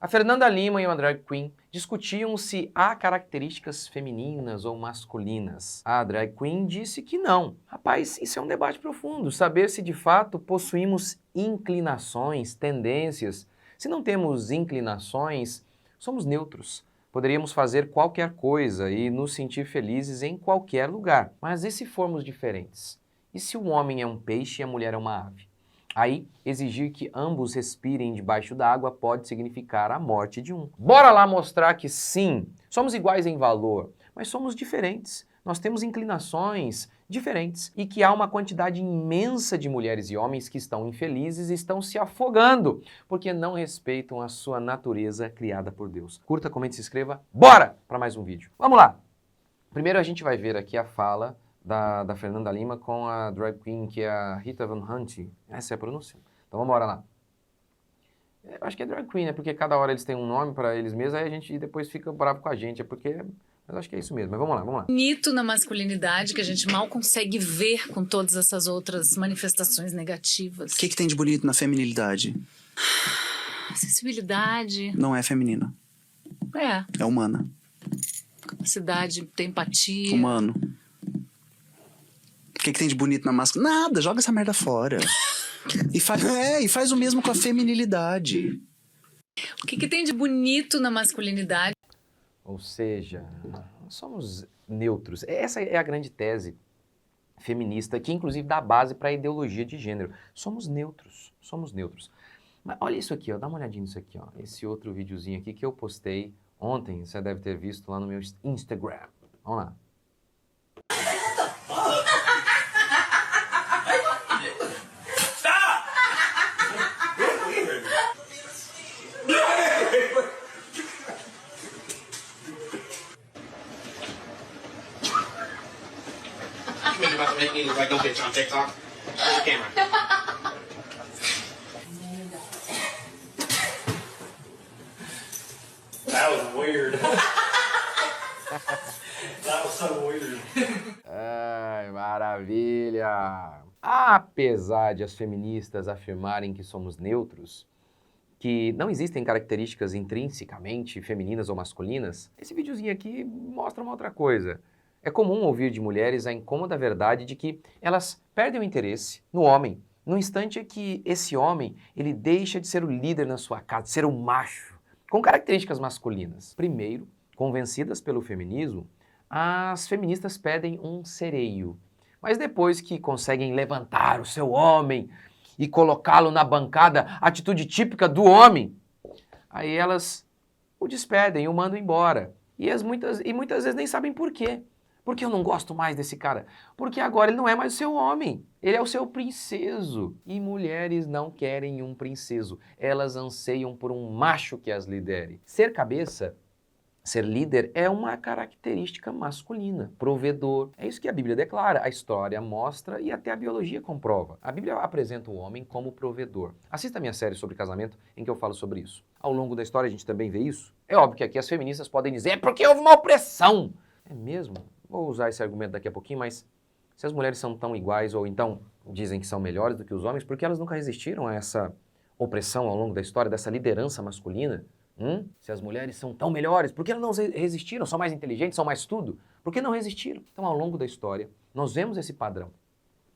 A Fernanda Lima e uma drag queen discutiam se há características femininas ou masculinas. A drag queen disse que não. Rapaz, isso é um debate profundo, saber se de fato possuímos inclinações, tendências. Se não temos inclinações, somos neutros. Poderíamos fazer qualquer coisa e nos sentir felizes em qualquer lugar. Mas e se formos diferentes? E se o homem é um peixe e a mulher é uma ave? Aí, exigir que ambos respirem debaixo d'água pode significar a morte de um. Bora lá mostrar que sim, somos iguais em valor, mas somos diferentes. Nós temos inclinações diferentes e que há uma quantidade imensa de mulheres e homens que estão infelizes e estão se afogando porque não respeitam a sua natureza criada por Deus. Curta, comente, se inscreva. Bora para mais um vídeo. Vamos lá! Primeiro a gente vai ver aqui a fala da Fernanda Lima com a drag queen, que é a Rita Von Hunt. Essa é a pronúncia. Então vamos lá. Eu acho que é drag queen, né? Porque cada hora eles têm um nome para eles mesmos, aí a gente depois fica bravo com a gente. É porque... Mas acho que é isso mesmo. Mas vamos lá. Mito na masculinidade que a gente mal consegue ver com todas essas outras manifestações negativas. O que tem de bonito na feminilidade? Sensibilidade. Não é feminina. É humana. Capacidade, ter empatia. Humano. O que tem de bonito na masculinidade? Nada, joga essa merda fora. E faz o mesmo com a feminilidade. O que tem de bonito na masculinidade? Ou seja, somos neutros. Essa é a grande tese feminista, que inclusive dá base para a ideologia de gênero. Somos neutros. Mas olha isso aqui, ó, dá uma olhadinha nisso aqui, ó. Esse outro videozinho aqui que eu postei ontem, você deve ter visto lá no meu Instagram. Vamos lá. You're about to make me look like no bitch on TikTok. Where's the camera? That was weird. That was so weird. Ai, maravilha! Apesar de as feministas afirmarem que somos neutros, que não existem características intrinsecamente femininas ou masculinas, esse videozinho aqui mostra uma outra coisa. É comum ouvir de mulheres a incômoda verdade de que elas perdem o interesse no homem, no instante em que esse homem ele deixa de ser o líder na sua casa, de ser o macho, com características masculinas. Primeiro, convencidas pelo feminismo, as feministas pedem um sereio. Mas depois que conseguem levantar o seu homem e colocá-lo na bancada, atitude típica do homem, aí elas o despedem, o mandam embora. E muitas vezes nem sabem por quê. Porque eu não gosto mais desse cara? Porque agora ele não é mais o seu homem, ele é o seu princeso. E mulheres não querem um princeso, elas anseiam por um macho que as lidere. Ser cabeça, ser líder é uma característica masculina, provedor. É isso que a Bíblia declara, a história mostra e até a biologia comprova. A Bíblia apresenta o homem como provedor. Assista a minha série sobre casamento em que eu falo sobre isso. Ao longo da história a gente também vê isso. É óbvio que aqui as feministas podem dizer é porque houve uma opressão. É mesmo? Vou usar esse argumento daqui a pouquinho, mas se as mulheres são tão iguais ou então dizem que são melhores do que os homens, por que elas nunca resistiram a essa opressão ao longo da história, dessa liderança masculina? Se as mulheres são tão melhores, por que elas não resistiram? São mais inteligentes, são mais tudo? Por que não resistiram? Então, ao longo da história, nós vemos esse padrão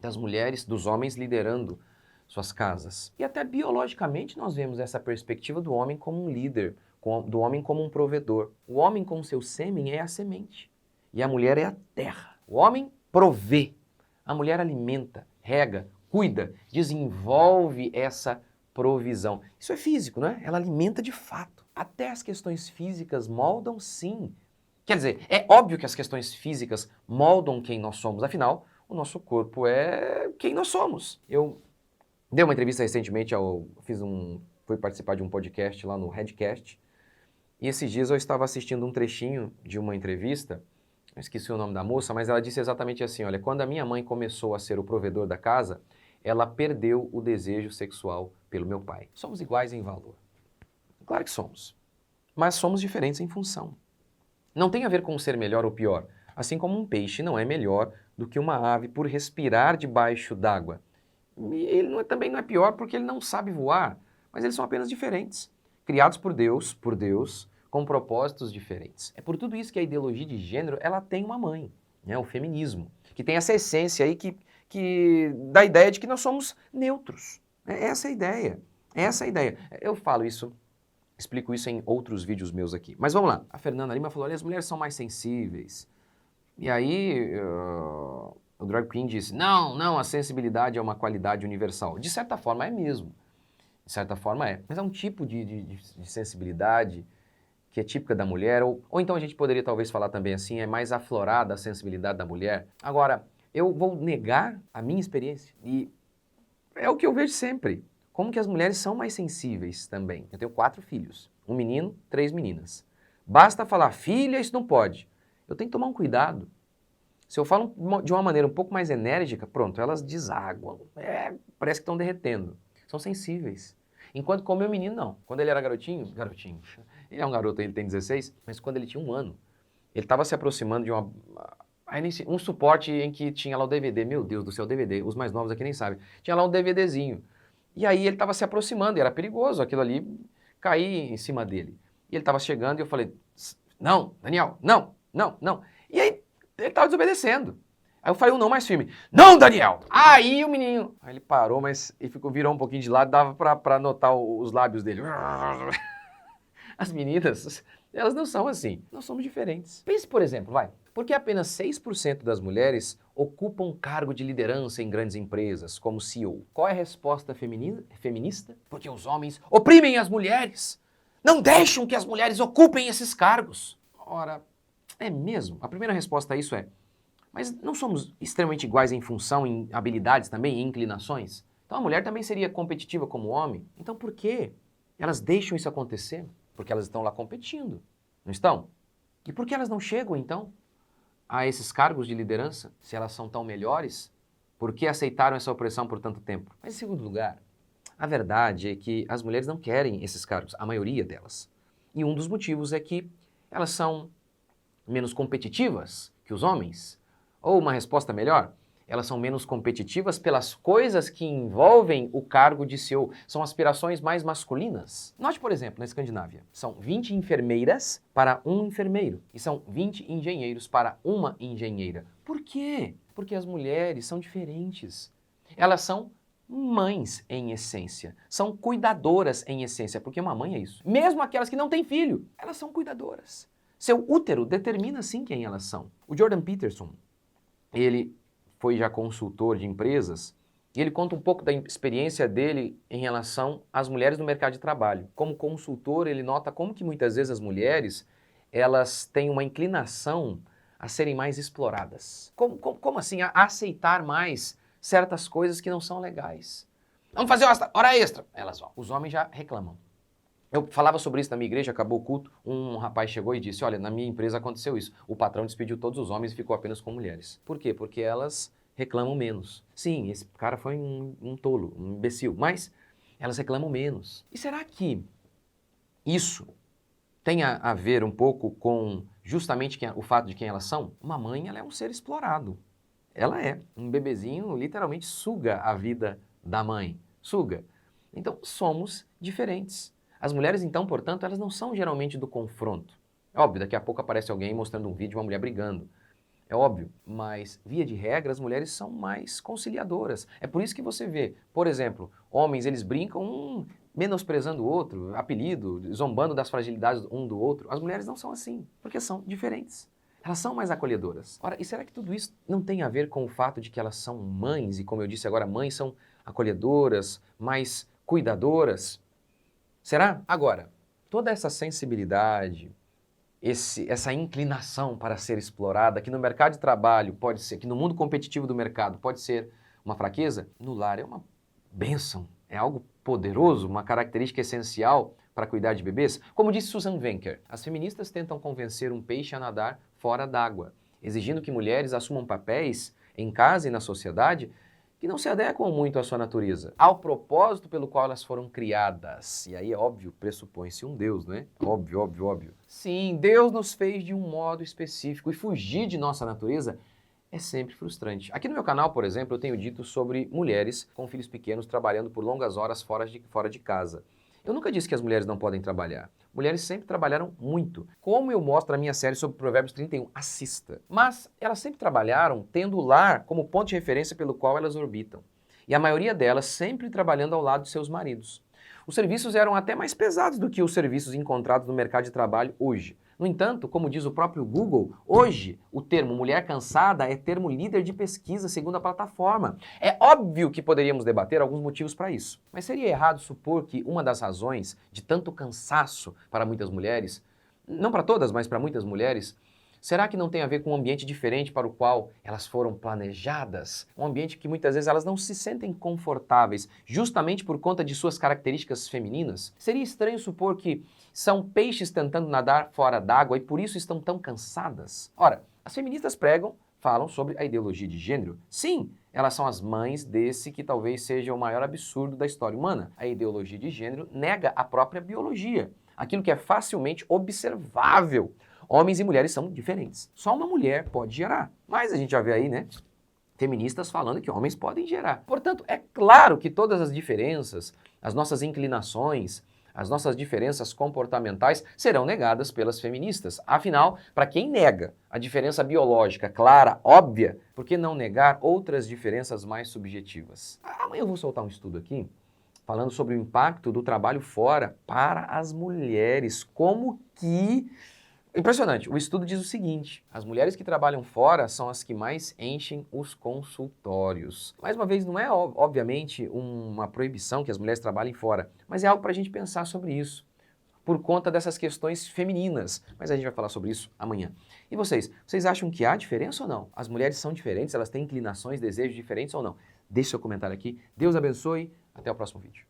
das mulheres, dos homens liderando suas casas. E até biologicamente nós vemos essa perspectiva do homem como um líder, do homem como um provedor. O homem com seu sêmen é a semente. E a mulher é a terra. O homem provê, a mulher alimenta, rega, cuida, desenvolve essa provisão. Isso é físico, né? Ela alimenta de fato. Até as questões físicas moldam sim. Quer dizer, é óbvio que as questões físicas moldam quem nós somos. Afinal, o nosso corpo é quem nós somos. Eu dei uma entrevista recentemente, fui participar de um podcast lá no Redcast. E esses dias eu estava assistindo um trechinho de uma entrevista. Eu esqueci o nome da moça, mas ela disse exatamente assim, olha, quando a minha mãe começou a ser o provedor da casa, ela perdeu o desejo sexual pelo meu pai. Somos iguais em valor. Claro que somos. Mas somos diferentes em função. Não tem a ver com ser melhor ou pior. Assim como um peixe não é melhor do que uma ave por respirar debaixo d'água. Ele também não é pior porque ele não sabe voar, mas eles são apenas diferentes. criados por Deus, com propósitos diferentes. É por tudo isso que a ideologia de gênero, ela tem uma mãe, né? O feminismo, que tem essa essência aí que dá a ideia de que nós somos neutros. É essa a ideia, é essa a ideia. Eu falo isso, explico isso em outros vídeos meus aqui. Mas vamos lá, a Fernanda Lima falou, olha, as mulheres são mais sensíveis. E aí, o Drag Queen disse, não, a sensibilidade é uma qualidade universal. De certa forma é mesmo, de certa forma é. Mas é um tipo de sensibilidade que é típica da mulher, ou então a gente poderia talvez falar também assim, é mais aflorada a sensibilidade da mulher. Agora, eu vou negar a minha experiência, e é o que eu vejo sempre. Como que as mulheres são mais sensíveis também. Eu tenho 4 filhos, um menino, 3 meninas. Basta falar, filha, isso não pode. Eu tenho que tomar um cuidado. Se eu falo de uma maneira um pouco mais enérgica, pronto, elas desaguam. Parece que estão derretendo. São sensíveis. Enquanto com o meu menino, não. Quando ele era garotinho, ele é um garoto, ele tem 16, mas quando ele tinha 1 ano, ele estava se aproximando de um suporte em que tinha lá o DVD. Meu Deus do céu, DVD. Os mais novos aqui nem sabem. Tinha lá um DVDzinho. E aí ele estava se aproximando, e era perigoso aquilo ali cair em cima dele. E ele estava chegando e eu falei, não, Daniel, não. E aí ele estava desobedecendo. Aí eu falei não mais firme, não, Daniel! Aí o menino, aí ele parou, mas ele virou um pouquinho de lado, dava para notar os lábios dele. As meninas, elas não são assim, nós somos diferentes. Pense, por exemplo, por que apenas 6% das mulheres ocupam cargo de liderança em grandes empresas, como CEO? Qual é a resposta feminista? Porque os homens oprimem as mulheres, não deixam que as mulheres ocupem esses cargos. Ora, é mesmo? A primeira resposta a isso é, mas não somos extremamente iguais em função, em habilidades também, em inclinações? Então a mulher também seria competitiva como o homem? Então por que elas deixam isso acontecer? Porque elas estão lá competindo, não estão? E por que elas não chegam, então, a esses cargos de liderança? Se elas são tão melhores, por que aceitaram essa opressão por tanto tempo? Mas em segundo lugar, a verdade é que as mulheres não querem esses cargos, a maioria delas. E um dos motivos é que elas são menos competitivas que os homens. Ou uma resposta melhor, elas são menos competitivas pelas coisas que envolvem o cargo de CEO. São aspirações mais masculinas. Note, por exemplo, na Escandinávia, são 20 enfermeiras para um enfermeiro. E são 20 engenheiros para uma engenheira. Por quê? Porque as mulheres são diferentes. Elas são mães em essência. São cuidadoras em essência. Porque uma mãe é isso. Mesmo aquelas que não têm filho, elas são cuidadoras. Seu útero determina, sim, quem elas são. O Jordan Peterson, ele foi já consultor de empresas, e ele conta um pouco da experiência dele em relação às mulheres no mercado de trabalho. Como consultor, ele nota como que muitas vezes as mulheres, elas têm uma inclinação a serem mais exploradas. Como assim? A aceitar mais certas coisas que não são legais. Vamos fazer hora extra. Elas vão. Os homens já reclamam. Eu falava sobre isso na minha igreja, acabou o culto, um rapaz chegou e disse, olha, na minha empresa aconteceu isso. O patrão despediu todos os homens e ficou apenas com mulheres. Por quê? Porque elas reclamam menos. Sim, esse cara foi um tolo, um imbecil, mas elas reclamam menos. E será que isso tem a ver um pouco com justamente o fato de quem elas são? Uma mãe, ela é um ser explorado. Ela é. Um bebezinho literalmente suga a vida da mãe. Suga. Então, somos diferentes. As mulheres, então, portanto, elas não são geralmente do confronto. É óbvio, daqui a pouco aparece alguém mostrando um vídeo de uma mulher brigando. É óbvio, mas, via de regra, as mulheres são mais conciliadoras. É por isso que você vê, por exemplo, homens, eles brincam menosprezando o outro, apelido, zombando das fragilidades um do outro. As mulheres não são assim, porque são diferentes. Elas são mais acolhedoras. Ora, e será que tudo isso não tem a ver com o fato de que elas são mães, e como eu disse agora, mães são acolhedoras, mais cuidadoras? Será? Agora, toda essa sensibilidade, essa inclinação para ser explorada, que no mercado de trabalho pode ser, que no mundo competitivo do mercado pode ser uma fraqueza, no lar é uma bênção, é algo poderoso, uma característica essencial para cuidar de bebês. Como disse Susan Venker, as feministas tentam convencer um peixe a nadar fora d'água, exigindo que mulheres assumam papéis em casa e na sociedade que não se adequam muito à sua natureza, ao propósito pelo qual elas foram criadas. E aí, é óbvio, pressupõe-se um Deus, não é? Óbvio. Sim, Deus nos fez de um modo específico e fugir de nossa natureza é sempre frustrante. Aqui no meu canal, por exemplo, eu tenho dito sobre mulheres com filhos pequenos trabalhando por longas horas fora de casa. Eu nunca disse que as mulheres não podem trabalhar. Mulheres sempre trabalharam muito, como eu mostro na minha série sobre Provérbios 31, assista. Mas elas sempre trabalharam tendo o lar como ponto de referência pelo qual elas orbitam. E a maioria delas sempre trabalhando ao lado de seus maridos. Os serviços eram até mais pesados do que os serviços encontrados no mercado de trabalho hoje. No entanto, como diz o próprio Google, hoje o termo mulher cansada é termo líder de pesquisa segundo a plataforma. É óbvio que poderíamos debater alguns motivos para isso, mas seria errado supor que uma das razões de tanto cansaço para muitas mulheres, não para todas, mas para muitas mulheres, será que não tem a ver com um ambiente diferente para o qual elas foram planejadas? Um ambiente que muitas vezes elas não se sentem confortáveis, justamente por conta de suas características femininas? Seria estranho supor que são peixes tentando nadar fora d'água e por isso estão tão cansadas? Ora, as feministas falam sobre a ideologia de gênero. Sim, elas são as mães desse que talvez seja o maior absurdo da história humana. A ideologia de gênero nega a própria biologia, aquilo que é facilmente observável. Homens e mulheres são diferentes. Só uma mulher pode gerar. Mas a gente já vê aí, né, feministas falando que homens podem gerar. Portanto, é claro que todas as diferenças, as nossas inclinações, as nossas diferenças comportamentais serão negadas pelas feministas. Afinal, para quem nega a diferença biológica clara, óbvia, por que não negar outras diferenças mais subjetivas? Amanhã eu vou soltar um estudo aqui falando sobre o impacto do trabalho fora para as mulheres. Como que... Impressionante, o estudo diz o seguinte: as mulheres que trabalham fora são as que mais enchem os consultórios. Mais uma vez, não é obviamente uma proibição que as mulheres trabalhem fora, mas é algo para a gente pensar sobre isso, por conta dessas questões femininas. Mas a gente vai falar sobre isso amanhã. E vocês acham que há diferença ou não? As mulheres são diferentes, elas têm inclinações, desejos diferentes ou não? Deixe seu comentário aqui. Deus abençoe, até o próximo vídeo.